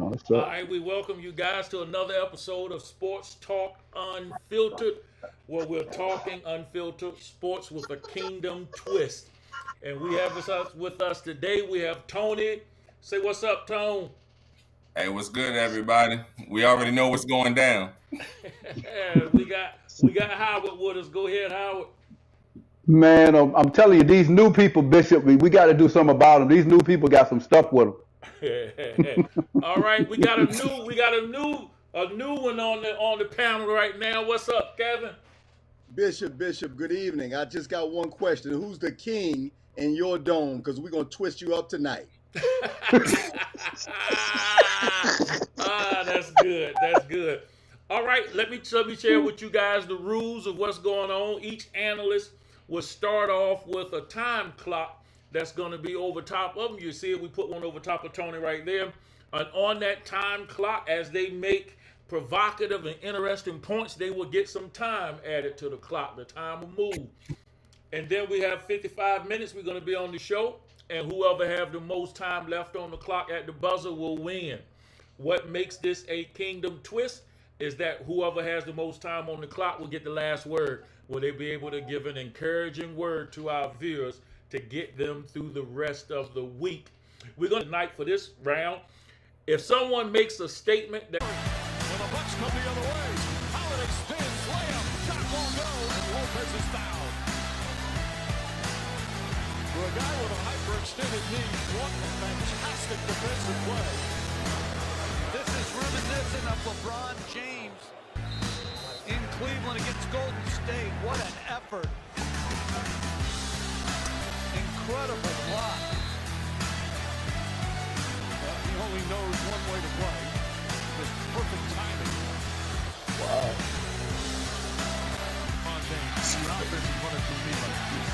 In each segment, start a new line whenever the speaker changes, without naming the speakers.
What's
All
up?
right, we welcome you guys to another episode of Sports Talk Unfiltered, where we're talking unfiltered sports with a kingdom twist. And we have with us today, we have Tony. Say what's up, Tone.
Hey, what's good, everybody? We already know what's going down.
we got Howard with us. Go ahead, Howard.
Man, I'm telling you, these new people, Bishop, we got to do something about them. These new people got some stuff with
All right, we got a new one on the panel right now. What's up, Kevin?
Bishop, good evening. I just got one question. Who's the king in your dome? Because we're going to twist you up tonight.
That's good. That's good. All right, let me share with you guys the rules of what's going on. Each analyst will start off with a time clock that's going to be over top of them. You see it, we put one over top of Tony right there. And on that time clock, as they make provocative and interesting points, they will get some time added to the clock. The time will move. And then we have 55 minutes. We're going to be on the show. And whoever have the most time left on the clock at the buzzer will win. What makes this a kingdom twist is that whoever has the most time on the clock will get the last word. Will they be able to give an encouraging word to our viewers to get them through the rest of the week? We're going to tonight for this round. If someone makes a statement that
Well, the Bucks come the other way. Holiday spins, layup, shot won't go, and Lopez is fouled. For a guy with a hyperextended knee, what a fantastic defensive play.
This is reminiscent of LeBron James in Cleveland against Golden State. What an effort. Incredible block.
He only knows one way to play. With perfect timing.
Wow.
LeBron James, the offense is running through me like this.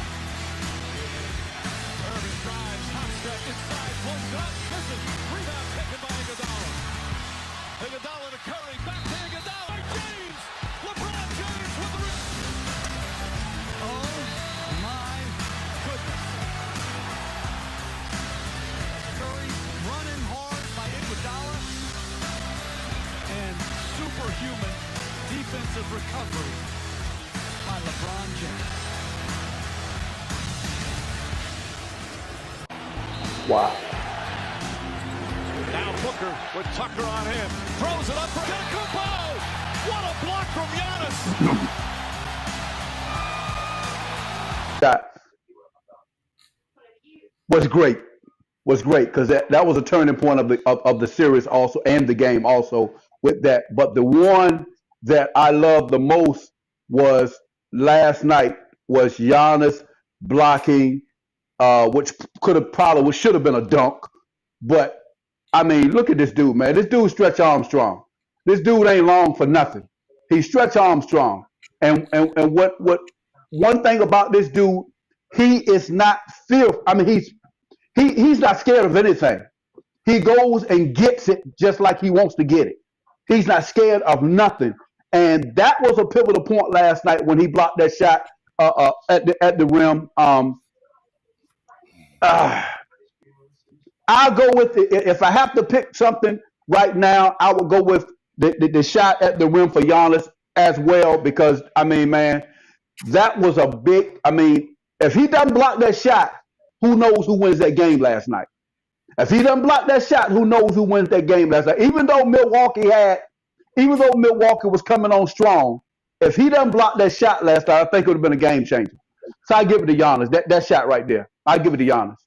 Irving drives, top step inside, close up, misses. Rebound taken by Iguodala. Iguodala to Curry, back to Iguodala. James, LeBron James with the
Oh my goodness. Curry running hard by Iguodala. And superhuman defensive recovery by LeBron James.
Wow.
Now Booker with Tucker on him. Throws it up for Kumpo. What a block from Giannis.
That was great. Was great because that was a turning point of the series also and the game also with that. But the one that I loved the most was last night was Giannis blocking, which should have been a dunk. But I mean, look at this dude, man. This dude Stretch Armstrong. This dude ain't long for nothing. He's Stretch Armstrong. And what one thing about this dude, he is not fearful. I mean, he's not scared of anything. He goes and gets it just like he wants to get it. He's not scared of nothing. And that was a pivotal point last night when he blocked that shot at the rim. I'll go with it. If I have to pick something right now, I would go with the shot at the rim for Giannis as well because, I mean, man, that was a big – I mean, if he doesn't block that shot, who knows who wins that game last night? If he doesn't block that shot, who knows who wins that game last night? Even though Milwaukee was coming on strong, if he doesn't block that shot last night, I think it would have been a game changer. So I give it to Giannis. That shot right there. I give it to Giannis.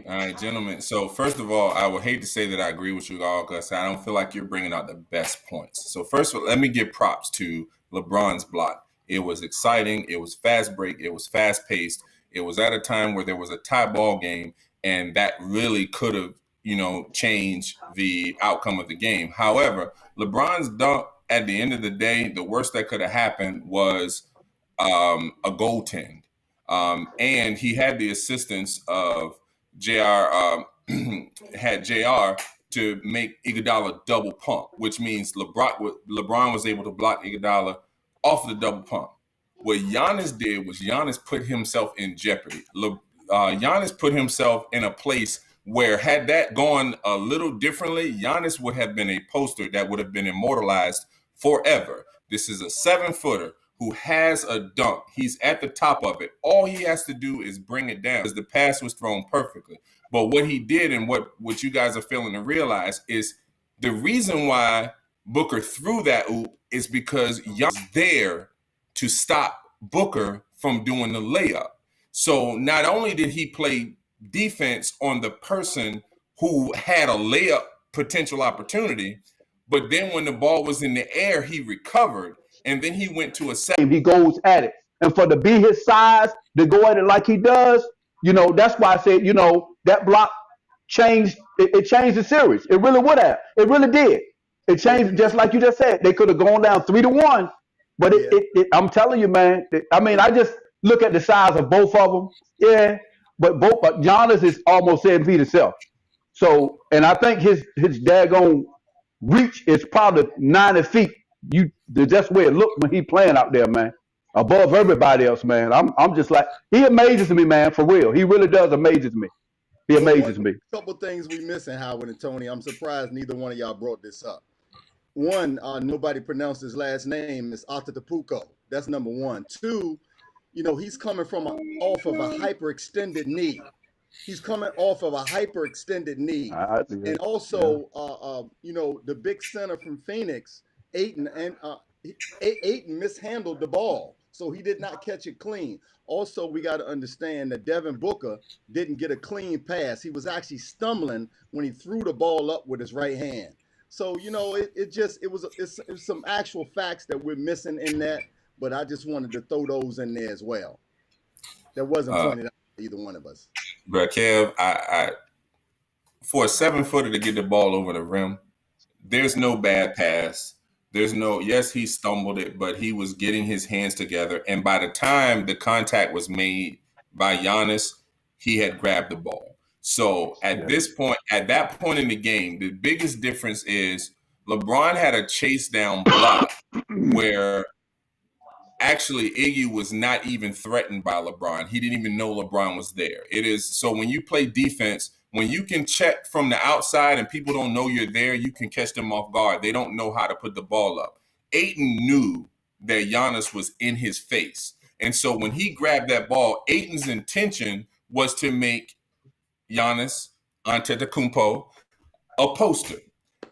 All right, gentlemen. So first of all, I would hate to say that I agree with you all because I don't feel like you're bringing out the best points. So first of all, let me give props to LeBron's block. It was exciting. It was fast break. It was fast paced. It was at a time where there was a tie ball game, and that really could have, changed the outcome of the game. However, LeBron's dunk at the end of the day, the worst that could have happened was a goaltend. And he had the assistance of JR, had JR to make Iguodala double pump, which means LeBron was able to block Iguodala off the double pump. What Giannis did was Giannis put himself in jeopardy. Giannis put himself in a place where had that gone a little differently, Giannis would have been a poster that would have been immortalized forever. This is a 7-footer who has a dunk. He's at the top of it. All he has to do is bring it down because the pass was thrown perfectly. But what he did and what you guys are failing to realize is the reason why Booker threw that oop is because Giannis was there to stop Booker from doing the layup. So not only did he play defense on the person who had a layup potential opportunity, but then when the ball was in the air, he recovered, and then he went to a second.
He goes at it. And for to be his size, to go at it like he does, that's why I said, that block changed. It changed the series. It really would have. It really did. It changed, just like you just said. They could have gone down 3-1, but I'm telling you, man. I just look at the size of both of them. Yeah, but Giannis is almost 7 feet himself. So, and I think his daggone reach is probably 90 feet. That's where it looked when he playing out there, man. Above everybody else, man. I'm just like, he amazes me, man, for real. He really does amazes me. He amazes me.
A couple things we missing, Howard and Tony. I'm surprised neither one of y'all brought this up. One, nobody pronounced his last name is Atatapuko. That's number one. Two, he's coming off of a hyperextended knee. He's coming off of a hyperextended knee. And also, the big center from Phoenix, Ayton mishandled the ball. So he did not catch it clean. Also, we got to understand that Devin Booker didn't get a clean pass. He was actually stumbling when he threw the ball up with his right hand. So, it's some actual facts that we're missing in that, but I just wanted to throw those in there as well. That wasn't pointed out to either one of us.
But Kev, I for a 7-footer to get the ball over the rim, there's no bad pass. Yes, he stumbled it, but he was getting his hands together. And by the time the contact was made by Giannis, he had grabbed the ball. So at that point in the game, the biggest difference is LeBron had a chase down block where actually Iggy was not even threatened by LeBron. He didn't even know LeBron was there. So when you play defense, when you can check from the outside and people don't know you're there, you can catch them off guard. They don't know how to put the ball up. Ayton knew that Giannis was in his face. And so when he grabbed that ball, Ayton's intention was to make Giannis Antetokounmpo a poster.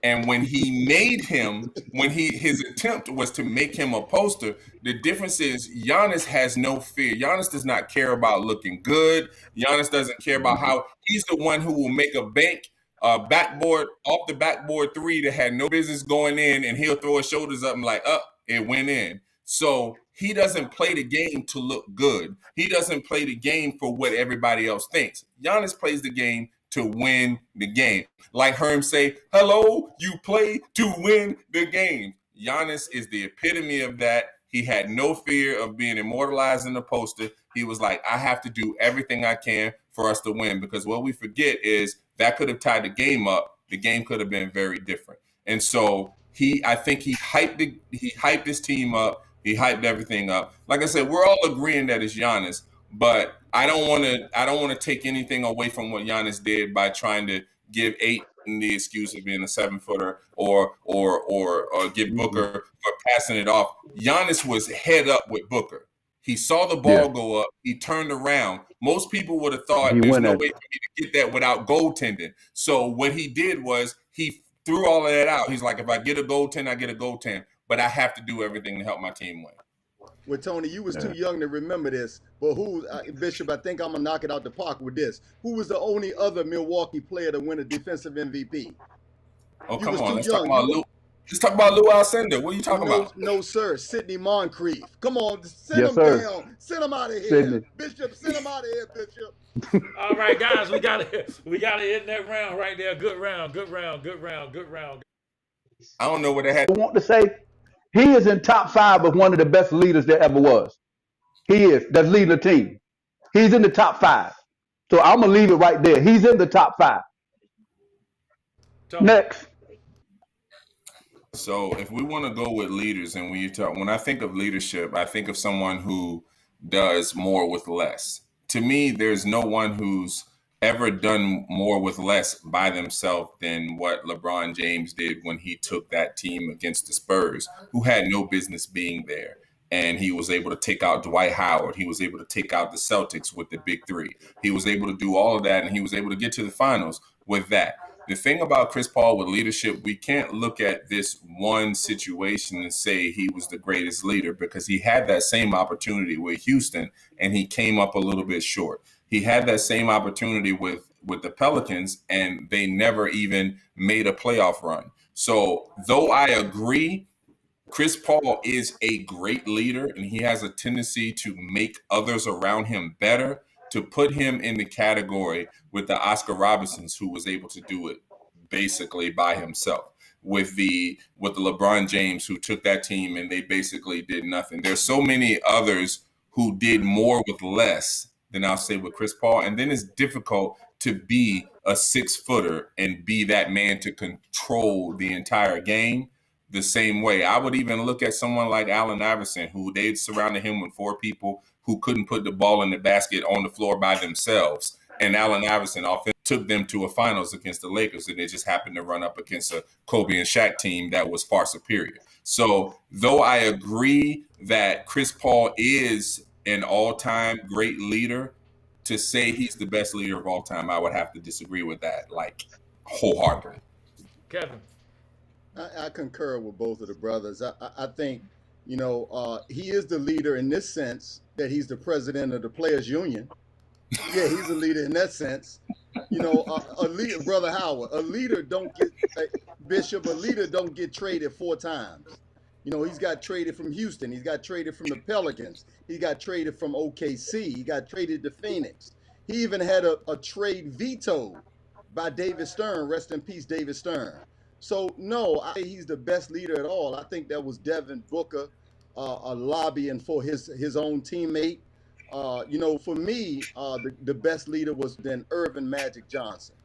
And when he made him, his attempt was to make him a poster, the difference is Giannis has no fear. Giannis does not care about looking good. Giannis doesn't care about how he's the one who will make a backboard off the backboard three that had no business going in, and he'll throw his shoulders up and like, it went in. So he doesn't play the game to look good. He doesn't play the game for what everybody else thinks. Giannis plays the game to win the game. Like Herm say, hello, you play to win the game. Giannis is the epitome of that. He had no fear of being immortalized in the poster. He was like, I have to do everything I can for us to win, because what we forget is that could have tied the game up. The game could have been very different. And so I think he hyped his team up. He hyped everything up. Like I said, we're all agreeing that it's Giannis, but I don't want to take anything away from what Giannis did by trying to give Ayton the excuse of being a 7-footer or give Booker for passing it off. Giannis was head up with Booker. He saw the ball go up. He turned around. Most people would have thought there's no way for me to get that without goaltending. So what he did was he threw all of that out. He's like, if I get a goaltend, I get a goaltend. But I have to do everything to help my team win.
Well, Tony, you was too young to remember this, but Bishop, I think I'm going to knock it out the park with this. Who was the only other Milwaukee player to win a defensive MVP?
Oh, come on. Let's talk about Lou Alcindor. What are you talking about?
No, sir. Sidney Moncrief. Come on. Send him down. Send him out of here. Sidney. Bishop, send him out of here, Bishop.
All right, guys, we gotta end that round right there. Good round.
I don't know what they had.
I want to say he is in top 5 of one of the best leaders there ever was. He is. That's leading the team. He's in the top 5. So I'm going to leave it right there. He's in the top 5. Next.
So if we want to go with leaders, and when I think of leadership, I think of someone who does more with less. to me, there's no one who's ever done more with less by themselves than what LeBron James did when he took that team against the Spurs, who had no business being there. And he was able to take out Dwight Howard. He was able to take out the Celtics with the big three. He was able to do all of that, and he was able to get to the finals with that. The thing about Chris Paul with leadership, we can't look at this one situation and say he was the greatest leader, because he had that same opportunity with Houston and he came up a little bit short. He had that same opportunity with the Pelicans and they never even made a playoff run. So though I agree, Chris Paul is a great leader and he has a tendency to make others around him better, to put him in the category with the Oscar Robertsons, who was able to do it basically by himself, with the LeBron James, who took that team and they basically did nothing. There's so many others who did more with less than I'll say with Chris Paul. And then it's difficult to be a 6-footer and be that man to control the entire game the same way. I would even look at someone like Allen Iverson, who they surrounded him with 4 people who couldn't put the ball in the basket on the floor by themselves. And Allen Iverson often took them to a finals against the Lakers, and they just happened to run up against a Kobe and Shaq team that was far superior. So though I agree that Chris Paul is an all-time great leader, to say he's the best leader of all time, I would have to disagree with that, like, wholeheartedly.
Kevin.
I concur with both of the brothers. I think, he is the leader in this sense that he's the president of the Players Union. Yeah, he's a leader in that sense. A leader, Brother Howard, a leader don't get, Bishop, a leader don't get traded 4 times. He's got traded from Houston. He's got traded from the Pelicans. He got traded from OKC. He got traded to Phoenix. He even had a trade vetoed by David Stern. Rest in peace, David Stern. So, no, I think he's the best leader at all. I think that was Devin Booker lobbying for his own teammate. For me, the best leader was then Rvan Magic Johnson.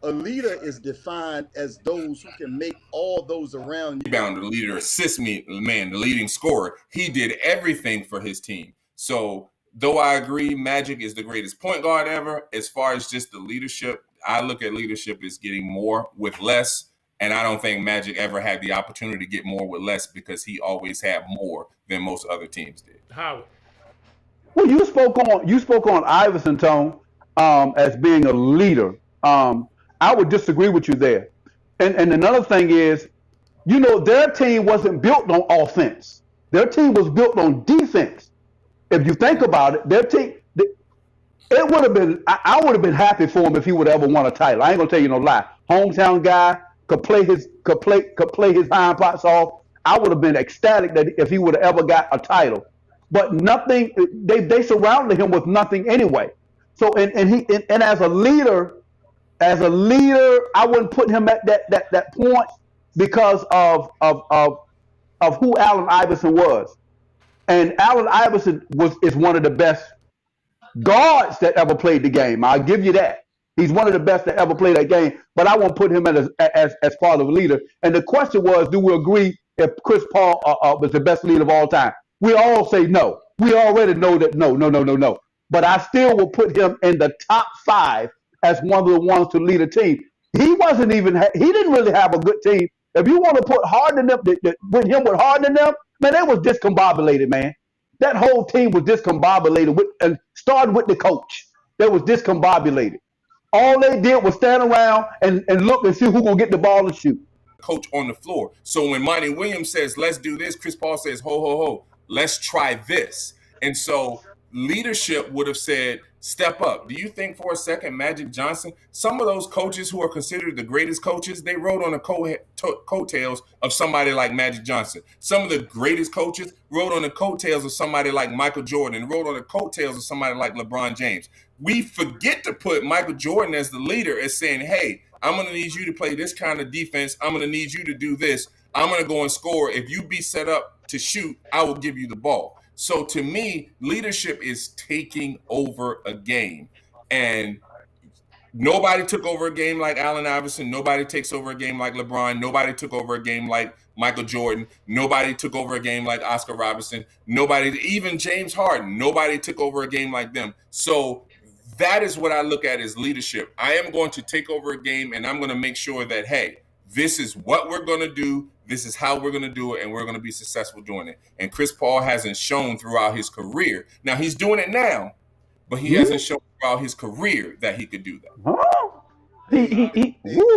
A leader is defined as those who can make all those around you.
The leader, assist me, man, the leading scorer. He did everything for his team. So though I agree Magic is the greatest point guard ever, as far as just the leadership, I look at leadership as getting more with less. And I don't think Magic ever had the opportunity to get more with less, because he always had more than most other teams did.
Howard.
Well, you spoke on Iverson, Tone, as being a leader. I would disagree with you there. And another thing is, their team wasn't built on offense. Their team was built on defense. If you think about it, their team, it would have been, I would have been happy for him if he would have ever won a title. I ain't gonna tell you no lie. Hometown guy, could play his hind parts off. I would have been ecstatic that if he would have ever got a title. But nothing, they surrounded him with nothing anyway. So and as a leader, I wouldn't put him at that point because of who Allen Iverson was. And Allen Iverson is one of the best guards that ever played the game. I'll give you that. He's one of the best that ever played that game, but I won't put him as part of a leader. And the question was, do we agree if Chris Paul was the best leader of all time? We all say no. We already know that no. But I still will put him in the top 5 as one of the ones to lead a team. He didn't really have a good team. If you want to put Harden up with Harden and them, man, they was discombobulated, man. That whole team was discombobulated and started with the coach. They was discombobulated. All they did was stand around and look and see who's going to get the ball and shoot.
Coach on the floor. So when Monty Williams says, let's do this, Chris Paul says, ho, let's try this. And so leadership would have said, step up. Do you think for a second Magic Johnson, some of those coaches who are considered the greatest coaches, they rode on the coattails of somebody like Magic Johnson. Some of the greatest coaches rode on the coattails of somebody like Michael Jordan, and rode on the coattails of somebody like LeBron James. We forget to put Michael Jordan as the leader, as saying, hey, I'm going to need you to play this kind of defense. I'm going to need you to do this. I'm going to go and score. If you be set up to shoot, I will give you the ball. So to me, leadership is taking over a game. And Nobody took over a game like Allen Iverson. Nobody takes over a game like LeBron. Nobody took over a game like Michael Jordan. Nobody took over a game like Oscar Robertson. Nobody, even James Harden, nobody took over a game like them. So that is what I look at as leadership. I am going to take over a game, and I'm going to make sure that, hey, this is what we're going to do. This is how we're going to do it, and we're going to be successful doing it. And Chris Paul hasn't shown throughout his career. Now, he's doing it now, but he hasn't shown throughout his career that he could do that.
Huh?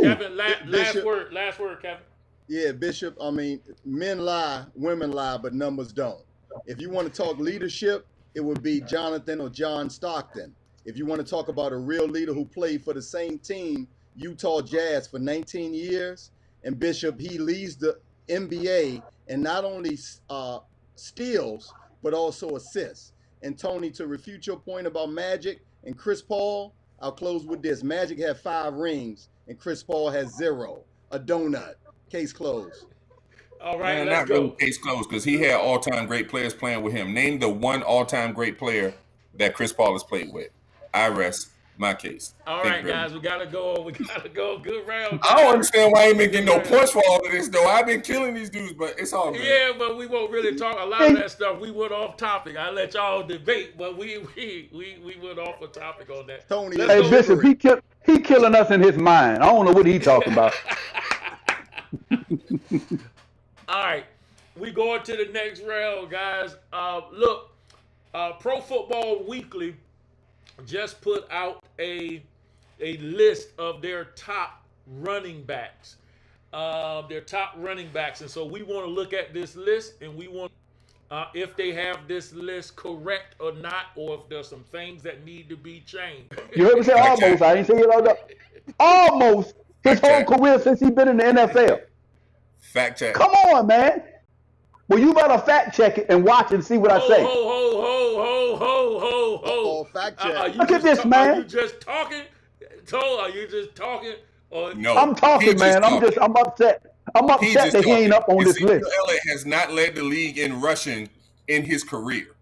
Kevin, last word, Kevin.
Yeah, Bishop. I mean, men lie, women lie, but numbers don't. If you want to talk leadership, it would be Jonathan or John Stockton. If you want to talk about a real leader who played for the same team, Utah Jazz, for 19 years, and Bishop, he leads the NBA in not only steals, but also assists. And Tony, to refute your point about Magic and Chris Paul, I'll close with this. Magic had 5 rings, and Chris Paul has 0. A donut. Case closed.
All right,
Man,
let's
not
go.
really case closed, because he had all-time great players playing with him. Name the one all-time great player that Chris Paul has played with. I rest my case.
All
Thank
right,
you very
guys,
much.
we gotta go. We gotta go. Good round.
I don't understand why I ain't been getting no points for all of this, though. I've been killing these dudes, but it's all good.
Yeah, but we won't really talk a lot of that stuff. We went off topic. I let y'all debate, but we went off a topic on that.
Tony,
Let's
Hey,
go.
Bishop, he killing us in his mind. I don't know what he talking about.
All right, we going to the next round, guys. Look, Pro Football Weekly just put out a list of their top running backs. And so we want to look at this list, and we want if they have this list correct or not, or if there's some things that need to be changed.
You heard me say almost. I ain't say it like that. Almost his whole career since he's been in the NFL.
Fact check.
Come on, man. Well, you better fact check it and watch and see what I say.
Oh, fact check.
Look at this, man.
Are you just talking? Are you just talking? Or
No,
I'm talking, man. I'm upset. I'm upset that he ain't up on this
Ezekiel
list.
Elliott has not led the league in rushing in his career.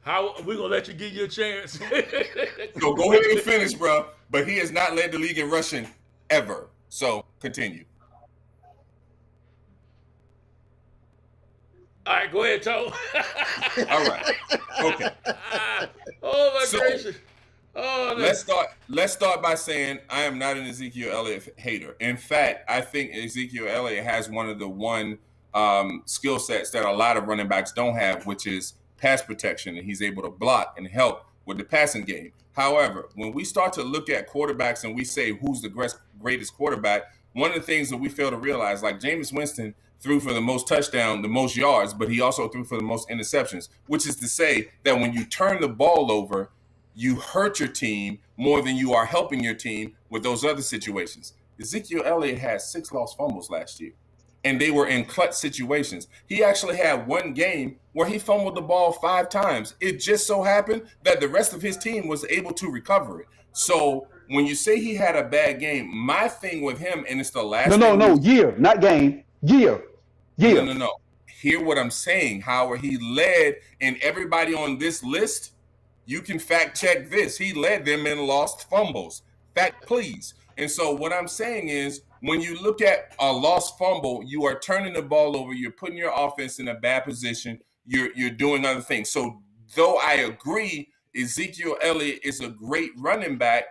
How we gonna let you give you a chance?
So go ahead and finish, bro. But he has not led the league in rushing ever. So continue.
All right, go ahead, Toe.
All right. Okay.
Oh my
So,
gracious. Oh,
Let's start by saying I am not an Ezekiel Elliott hater. In fact, I think Ezekiel Elliott has one of the skill sets that a lot of running backs don't have, which is pass protection, and he's able to block and help with the passing game. However, when we start to look at quarterbacks and we say who's the greatest quarterback, one of the things that we fail to realize, like Jameis Winston threw for the most touchdowns, the most yards, but he also threw for the most interceptions, which is to say that when you turn the ball over, you hurt your team more than you are helping your team with those other situations. Ezekiel Elliott had 6 lost fumbles last year, and they were in clutch situations. He actually had one game where he fumbled the ball 5 times. It just so happened that the rest of his team was able to recover it. So when you say he had a bad game, my thing with him, and it's the last
Year, not game. Year.
No. Hear what I'm saying, Howard. He led, and everybody on this list, you can fact check this. He led them in lost fumbles. Fact, please. And so what I'm saying is, when you look at a lost fumble, you are turning the ball over. You're putting your offense in a bad position. You're doing other things. So though I agree, Ezekiel Elliott is a great running back,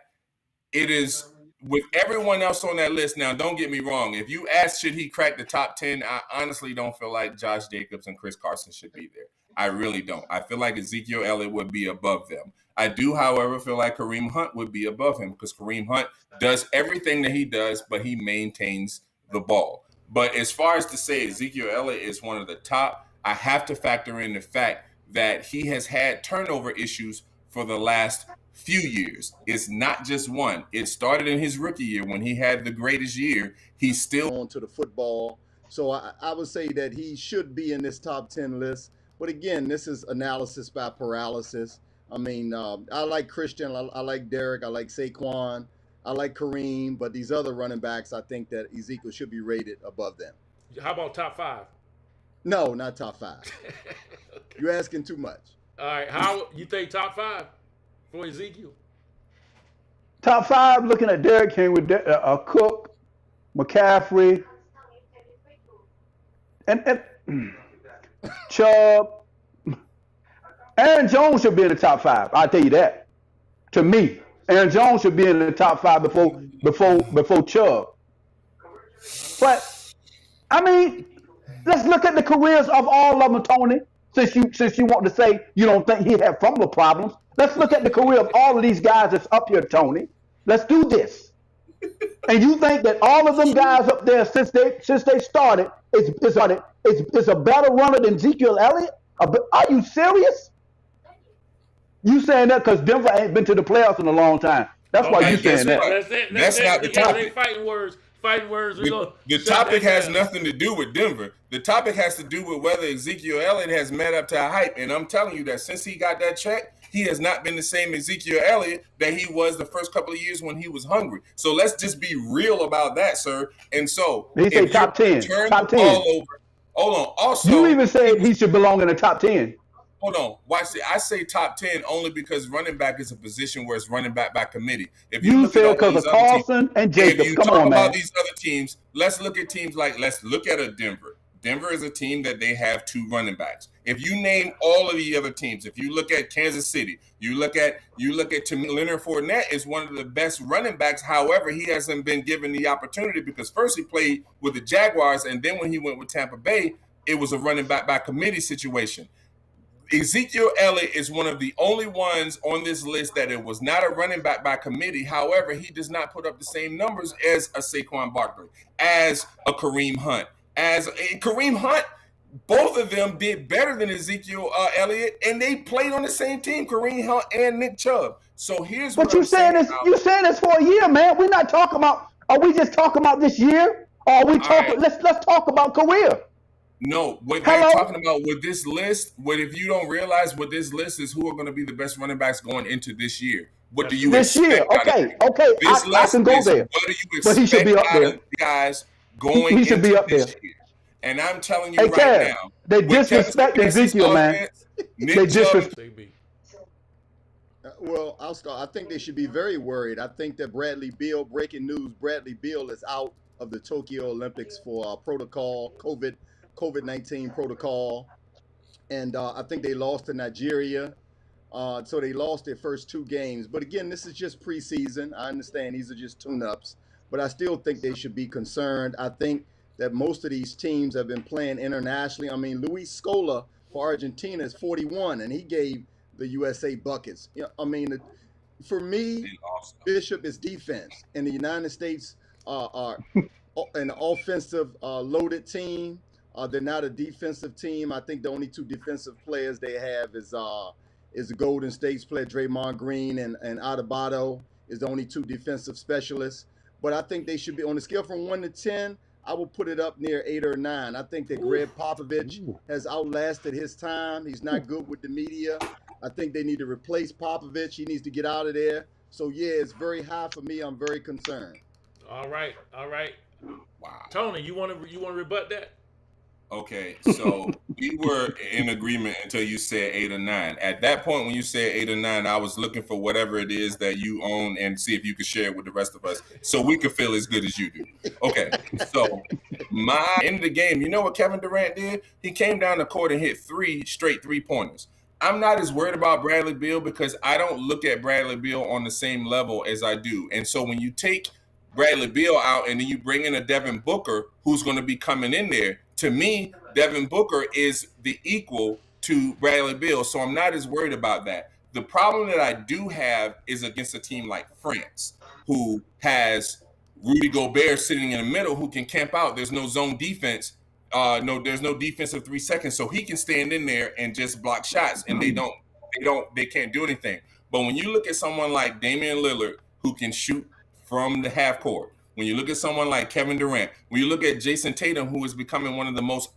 it is with everyone else on that list. Now, don't get me wrong. If you ask, should he crack the top 10, I honestly don't feel like Josh Jacobs and Chris Carson should be there. I really don't. I feel like Ezekiel Elliott would be above them. I do, however, feel like Kareem Hunt would be above him, because Kareem Hunt does everything that he does, but he maintains the ball. But as far as to say Ezekiel Elliott is one of the top, I have to factor in the fact that he has had turnover issues for the last few years. It's not just one. It started in his rookie year when he had the greatest year. He's still
on to the football. So I would say that he should be in this top 10 list. But again, this is analysis by paralysis. I mean, I like Christian. I like Derrick. I like Saquon. I like Kareem. But these other running backs, I think that Ezekiel should be rated above them.
How about top 5?
No, not top 5.
Okay.
You're asking too much.
All right, how you think top 5? for Ezekiel?
Top 5, looking at Derrick Henry, Cook, McCaffrey, and Chub. Aaron Jones should be in the top 5. I'll tell you that. To me, Aaron Jones should be in the top 5 before Chub. But I mean, let's look at the careers of all of them, Tony. Since you want to say you don't think he had fumble problems, let's look at the career of all of these guys that's up here, Tony. Let's do this. And you think that all of them guys up there since they started is a better runner than Ezekiel Elliott? Are you serious? You saying that because Denver ain't been to the playoffs in a long time. That's why you saying that.
That's not the topic.
Fighting words.
The topic has nothing to do with Denver. The topic has to do with whether Ezekiel Elliott has met up to a hype. And I'm telling you that since he got that check, he has not been the same Ezekiel Elliott that he was the first couple of years when he was hungry. So let's just be real about that, sir. And so
he said top 10. Top 10.
Hold on. Also,
you even said he should belong in the top 10.
Hold on. Watch it. I say top 10 only because running back is a position where it's running back by committee. If
you said because of Carson and Jacob.
If you talk about these other teams, let's look at teams let's look at a Denver. Denver is a team that they have 2 running backs. If you name all of the other teams, if you look at Kansas City, you look at to me, Leonard Fournette is one of the best running backs. However, he hasn't been given the opportunity because first he played with the Jaguars, and then when he went with Tampa Bay, it was a running back by committee situation. Ezekiel Elliott is one of the only ones on this list that it was not a running back by committee. However, he does not put up the same numbers as a Saquon Barkley, as a Kareem Hunt. As a Kareem Hunt, both of them did better than Ezekiel Elliott, and they played on the same team, Kareem Hunt and Nick Chubb. So here's what
you saying this for a year, man. We're not talking about. Are we just talking about this year? Or are we talking? Right. Let's talk about career.
No, what they're talking about with this list, if you don't realize what this list is, who are going to be the best running backs going into this year? What do you expect?
This year, okay.
This
I can go there.
What do you expect
but he should be up there.
Guys going
he should be up there.
Year? And I'm telling you right now,
they disrespect Ezekiel, man. They disrespect.
Well, I'll start. I think they should be very worried. I think that breaking news, Bradley Beal is out of the Tokyo Olympics for protocol, COVID-19 protocol. And I think they lost to Nigeria. So they lost their first 2 games. But again, this is just preseason. I understand these are just tune-ups. But I still think they should be concerned. I think that most of these teams have been playing internationally. I mean, Luis Scola for Argentina is 41, and he gave the USA buckets. You know, I mean, for me, Bishop is defense. And the United States are an offensive loaded team. They're not a defensive team. I think the only 2 defensive players they have is the Golden State's player Draymond Green and Adebayo is the only 2 defensive specialists. But I think they should be on a scale from 1 to 10. I will put it up near 8 or 9. I think that Greg Popovich has outlasted his time. He's not good with the media. I think they need to replace Popovich. He needs to get out of there. So yeah, it's very high for me. I'm very concerned.
All right.
Wow.
Tony, you want to rebut that?
Okay, so we were in agreement until you said 8 or 9. At that point, when you said 8 or 9, I was looking for whatever it is that you own and see if you could share it with the rest of us so we could feel as good as you do. Okay, so my end of the game, you know what Kevin Durant did? He came down the court and hit 3 straight 3-pointers. I'm not as worried about Bradley Beal because I don't look at Bradley Beal on the same level as I do. And so when you take Bradley Beal out and then you bring in a Devin Booker who's going to be coming in there, to me, Devin Booker is the equal to Bradley Beal, so I'm not as worried about that. The problem that I do have is against a team like France, who has Rudy Gobert sitting in the middle who can camp out. There's no zone defense. There's no defensive 3 seconds, so he can stand in there and just block shots, and they can't do anything. But when you look at someone like Damian Lillard, who can shoot from the half court, when you look at someone like Kevin Durant, when you look at Jason Tatum, who is becoming one of the most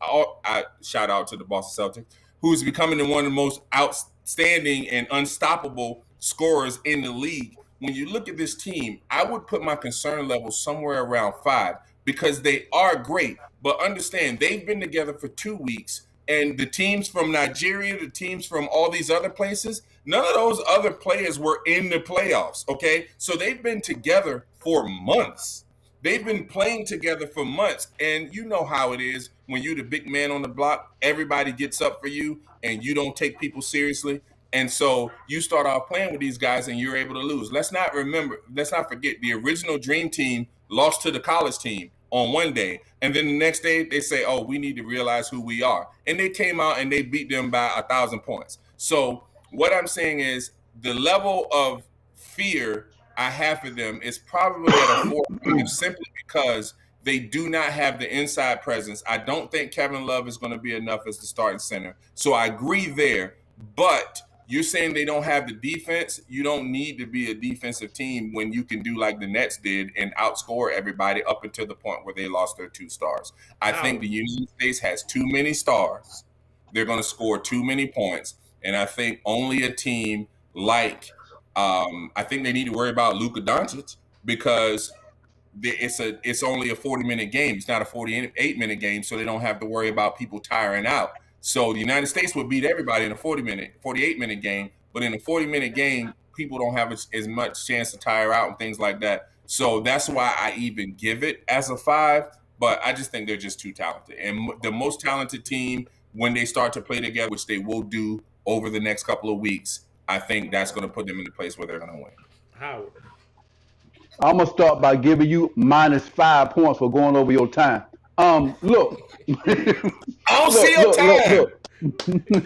shout out to the Boston Celtics, who is becoming one of the most outstanding and unstoppable scorers in the league. When you look at this team, I would put my concern level somewhere around 5 because they are great. But understand, they've been together for 2 weeks. And the teams from Nigeria, the teams from all these other places, none of those other players were in the playoffs, okay? So they've been together for months. They've been playing together for months. And you know how it is when you're the big man on the block, everybody gets up for you and you don't take people seriously. And so you start off playing with these guys and you're able to lose. Let's not forget the original Dream Team lost to the college team on one day. And then the next day they say, oh, we need to realize who we are. And they came out and they beat them by 1,000 points. So what I'm saying is the level of fear I have for them is probably at a 4 simply because they do not have the inside presence. I don't think Kevin Love is going to be enough as the starting center. So I agree there. But you're saying they don't have the defense. You don't need to be a defensive team when you can do like the Nets did and outscore everybody up until the point where they lost their 2 stars. I think the United States has too many stars. They're going to score too many points. And I think only a team like I think they need to worry about Luka Doncic because it's only a 40-minute game. It's not a 48-minute game, so they don't have to worry about people tiring out. So the United States would beat everybody in a 48-minute game, but in a 40-minute game, people don't have as much chance to tire out and things like that. So that's why I even give it as a 5, but I just think they're just too talented. And the most talented team, when they start to play together, which they will do over the next couple of weeks, I think that's going to put them in the place where they're going to win.
Howard.
I'm gonna start by giving you -5 points for going over your time. Look.
I don't see your time.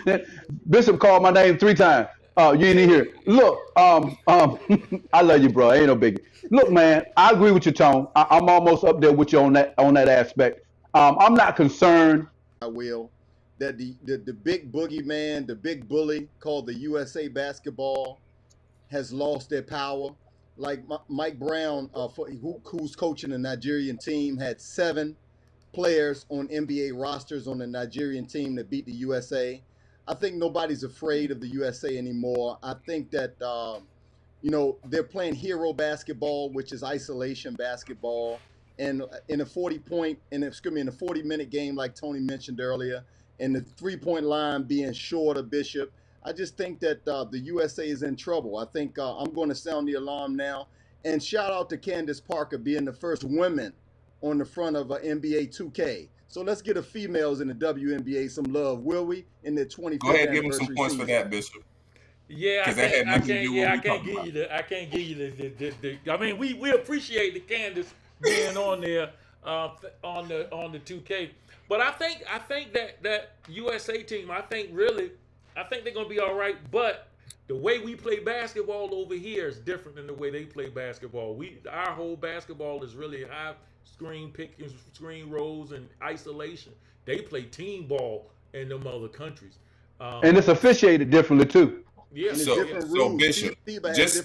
Look. Bishop called my name 3 times. You didn't hear. Look, I love you, bro. Ain't no biggie. Look, man, I agree with you, Tone. I'm almost up there with you on that aspect. I'm not concerned.
I will. That the big boogeyman, the big bully called the USA basketball has lost their power. Like Mike Brown, who's coaching the Nigerian team, had 7 players on NBA rosters on the Nigerian team that beat the USA. I think nobody's afraid of the USA anymore. I think that, they're playing hero basketball, which is isolation basketball. And in a 40-minute game, like Tony mentioned earlier, and the 3-point line being short of Bishop, I just think that the USA is in trouble. I think I'm going to sound the alarm now. And shout out to Candace Parker being the first woman on the front of NBA 2K. So let's get the females in the WNBA some love, will we? In their 25th
Go ahead, give them some points
season.
for that, Bishop.
Yeah, I can't give you the. I mean, we appreciate the Candace being on there on the 2K, but I think that USA team, I think they're gonna be all right. But the way we play basketball over here is different than the way they play basketball. Our whole basketball is really high screen picking, screen rolls, and isolation. They play team ball in them other countries,
And it's officiated differently too.
Yeah.
So Bishop, just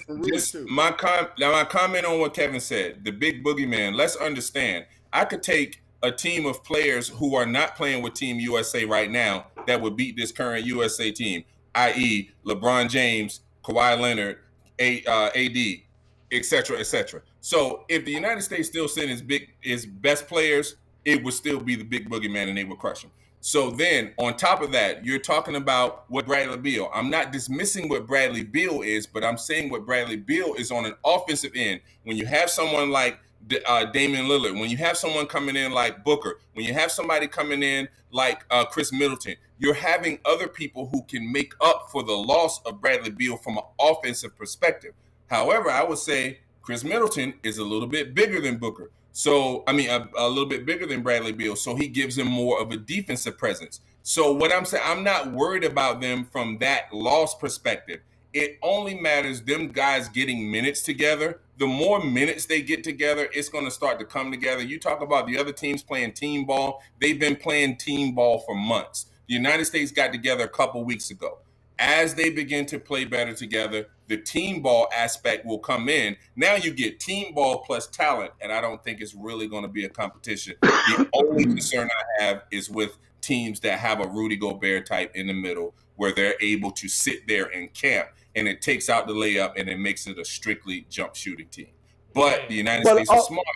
my comment on what Kevin said, the big boogeyman. Let's understand. I could take a team of players who are not playing with Team USA right now that would beat this current USA team, i.e., LeBron James, Kawhi Leonard, AD, etc., etc. So if the United States still sent its best players, it would still be the big boogeyman and they would crush them. So then, on top of that, you're talking about what Bradley Beal. I'm not dismissing what Bradley Beal is, but I'm saying what Bradley Beal is on an offensive end. When you have someone like Damian Lillard, when you have someone coming in like Booker, when you have somebody coming in like Chris Middleton, you're having other people who can make up for the loss of Bradley Beal from an offensive perspective. However, I would say Chris Middleton is a little bit bigger than Booker. So, I mean, a little bit bigger than Bradley Beal. So he gives him more of a defensive presence. So what I'm saying, I'm not worried about them from that loss perspective. It only matters them guys getting minutes together. The more minutes they get together, it's going to start to come together. You talk about the other teams playing team ball. They've been playing team ball for months. The United States got together a couple weeks ago. As they begin to play better together, the team ball aspect will come in. Now you get team ball plus talent, and I don't think it's really going to be a competition. The only concern I have is with teams that have a Rudy Gobert type in the middle where they're able to sit there and camp, and it takes out the layup, and it makes it a strictly jump shooting team. But the United States is smart.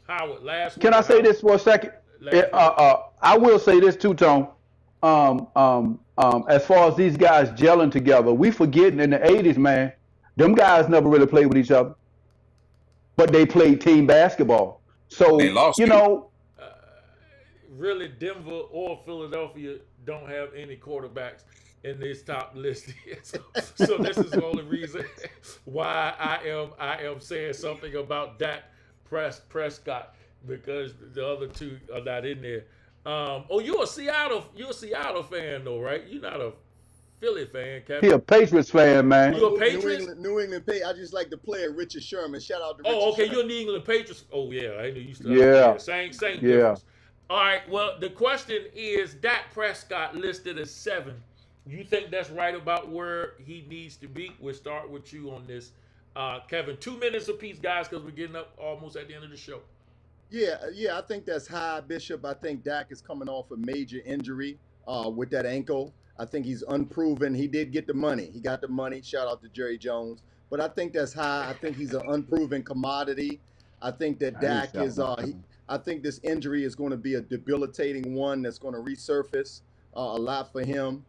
Howard, last
Can I say this for a second? I will say this too, Tone. as far as these guys gelling together, we forgetting in the '80s, man, them guys never really played with each other, but they played team basketball.
They
So
lost
you
too.
know,
Really, Denver or Philadelphia don't have any quarterbacks in this top list. So this is the only reason why I am saying something about Dak Prescott, because the other two are not in there. You're a Seattle fan though, right? You're not a Philly fan,
he
Kevin.
a Patriots fan, man.
You a
New
Patriots?
England, New England I just like the player Richard Sherman. Shout out to
Oh,
Richard
okay.
Sherman.
You're a New England Patriots. Oh yeah, I knew you still.
Yeah.
Same
Yeah.
difference. All right. Well, the question is, Dak Prescott listed as 7. You think that's right about where he needs to be? We'll start with you on this, Kevin. 2 minutes apiece, guys, because we're getting up almost at the end of the show.
Yeah, I think that's high, Bishop. I think Dak is coming off a major injury with that ankle. I think he's unproven. He did get the money. He got the money. Shout out to Jerry Jones. But I think that's high. I think he's an unproven commodity. I think that Dak is. I think this injury is going to be a debilitating one that's going to resurface a lot for him.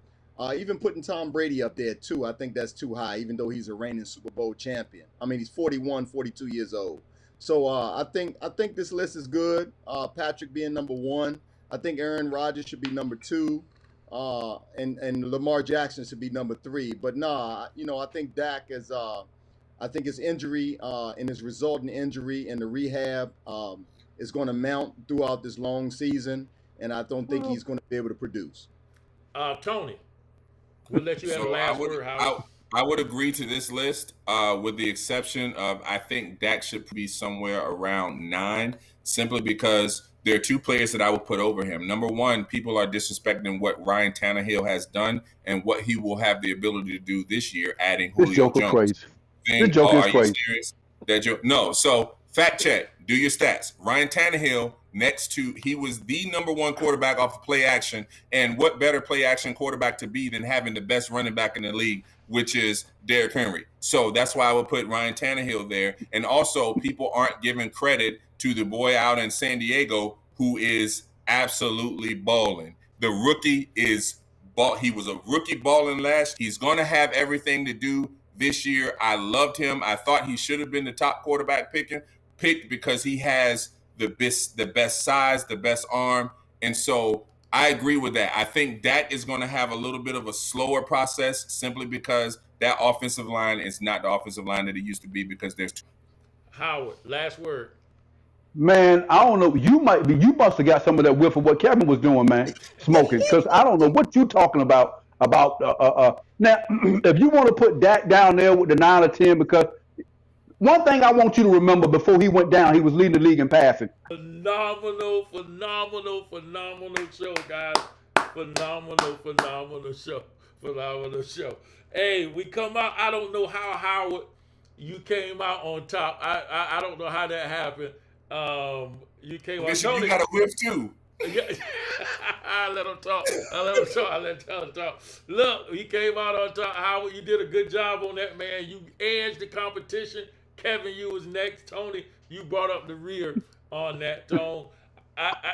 Even putting Tom Brady up there too, I think that's too high, even though he's a reigning Super Bowl champion. I mean, he's 41, 42 years old. So I think this list is good. Patrick being number 1. I think Aaron Rodgers should be number 2. And Lamar Jackson should be number 3. But I think Dak is I think his injury and his resulting injury and the rehab is going to mount throughout this long season, and I don't think he's going to be able to produce.
Tony, we'll let you have the last word.
I would agree to this list, with the exception of I think Dak should be somewhere around 9, simply because there are 2 players that I would put over him. Number 1, people are disrespecting what Ryan Tannehill has done and what he will have the ability to do this year, adding
This
Julio
joker
Jones.
crazy. This joker is crazy.
Serious? No. So fact check. Do your stats. Ryan Tannehill, he was the number 1 quarterback off of play action. And what better play action quarterback to be than having the best running back in the league, which is Derrick Henry. So that's why I would put Ryan Tannehill there. And also, people aren't giving credit to the boy out in San Diego who is absolutely balling. The rookie he was a rookie balling last. He's going to have everything to do this year. I loved him. I thought he should have been the top quarterback picked because he has the best size, the best arm. And so I agree with that. I think Dak is going to have a little bit of a slower process simply because that offensive line is not the offensive line that it used to be because there's
Howard, last word.
Man, I don't know. You must have got some of that whiff of what Kevin was doing, man, smoking. Because I don't know what you're talking about. Now, if you want to put Dak down there with the 9 or 10, because one thing I want you to remember before he went down, he was leading the league in passing.
Phenomenal show, guys. Phenomenal show. Hey, we come out. I don't know how, Howard, you came out on top. I don't know how that happened. You came out.
Bishop, you got a whiff too.
I let him talk. Look, he came out on top. Howard, you did a good job on that, man. You edged the competition. Kevin, you was next. Tony, you brought up the rear on that, Tone.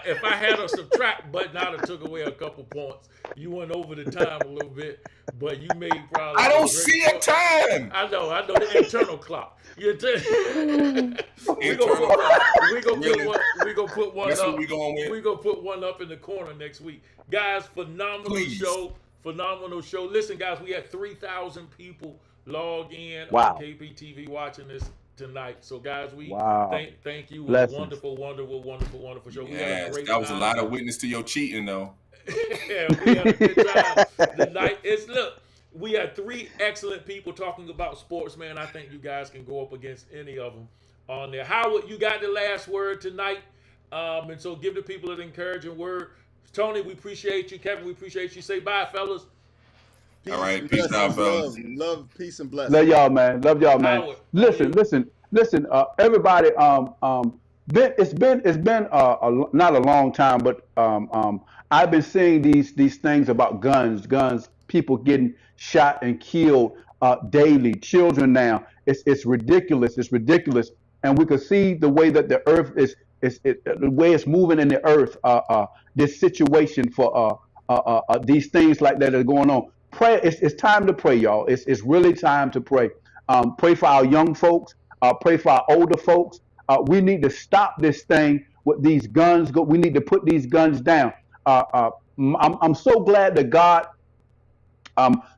If I had a subtract button, I'd have took away a couple points. You went over the time a little bit, but you made probably.
I don't see a time.
I know the internal clock. We gonna put one
That's
up.
what we going with.
We gonna put one up in the corner next week, guys. Phenomenal show. Listen, guys, we had 3,000 people log in on KPTV watching this tonight. So, guys, we thank you. Wonderful show.
Yes, that was a lot of witness to your cheating, though.
Yeah, we had a good time tonight. We had 3 excellent people talking about sports, man. I think you guys can go up against any of them on there. Howard, you got the last word tonight. And so give the people an encouraging word. Tony, we appreciate you. Kevin, we appreciate you. Say bye, fellas.
All right, peace out, fellas.
Love, peace, and blessings.
Love y'all, man.
Howard,
Listen. Everybody. It's been not a long time, but I've been seeing these things about guns, people getting shot and killed daily, children now. It's ridiculous. And we can see the way that the earth is the way it's moving in the earth. This situation for these things like that are going on. Pray. It's time to pray, y'all. It's really time to pray. Pray for our young folks. Pray for our older folks. We need to stop this thing with these guns. We need to put these guns down. I'm so glad that God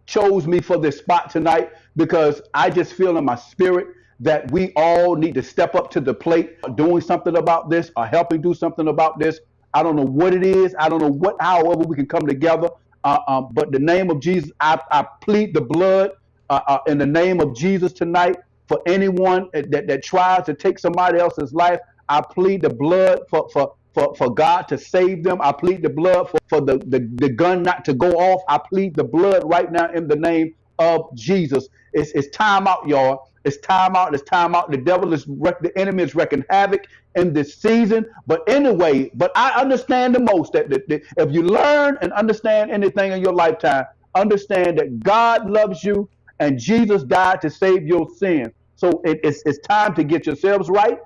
chose me for this spot tonight, because I just feel in my spirit that we all need to step up to the plate, doing something about this or helping do something about this. I don't know what it is. I don't know however we can come together. But the name of Jesus, I plead the blood in the name of Jesus tonight for anyone that tries to take somebody else's life. I plead the blood for God to save them. I plead the blood for the gun not to go off. I plead the blood right now in the name of Jesus. It's time out, y'all. It's time out. It's time out. The enemy is wreaking havoc in this season. But anyway, I understand the most that if you learn and understand anything in your lifetime, understand that God loves you and Jesus died to save your sins. So it's time to get yourselves right.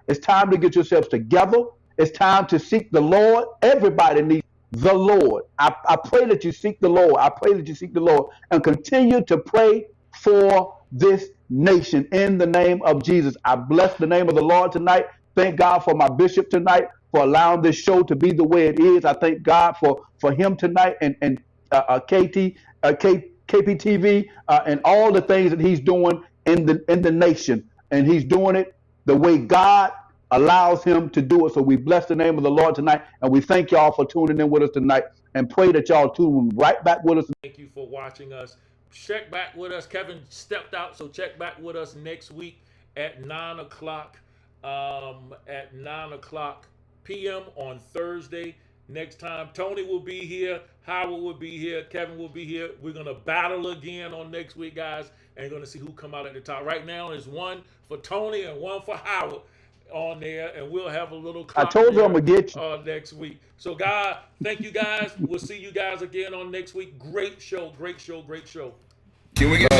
It's time to get yourselves together. It's time to seek the Lord. Everybody needs the Lord. I pray that you seek the Lord. I pray that you seek the Lord and continue to pray for this nation in the name of Jesus. I bless the name of the Lord tonight. Thank God for my bishop tonight for allowing this show to be the way it is. I thank God for him tonight and KPTV and all the things that he's doing in the nation, and he's doing it the way God allows him to do it. So we bless the name of the Lord tonight, and we thank y'all for tuning in with us tonight, and pray that y'all tune right back with us.
Thank you for watching us. Check back with us. Kevin stepped out, so check back with us next week at 9 o'clock p.m. on Thursday. Next time, Tony will be here, Howard will be here, Kevin will be here. We're going to battle again on next week, guys, and going to see who come out at the top. Right now, there's one for Tony and one for Howard on there, and we'll have a little
I told you I'm going to get you.
next week. So, God, thank you, guys. We'll see you guys again on next week. Great show, great show, great show.
Can we get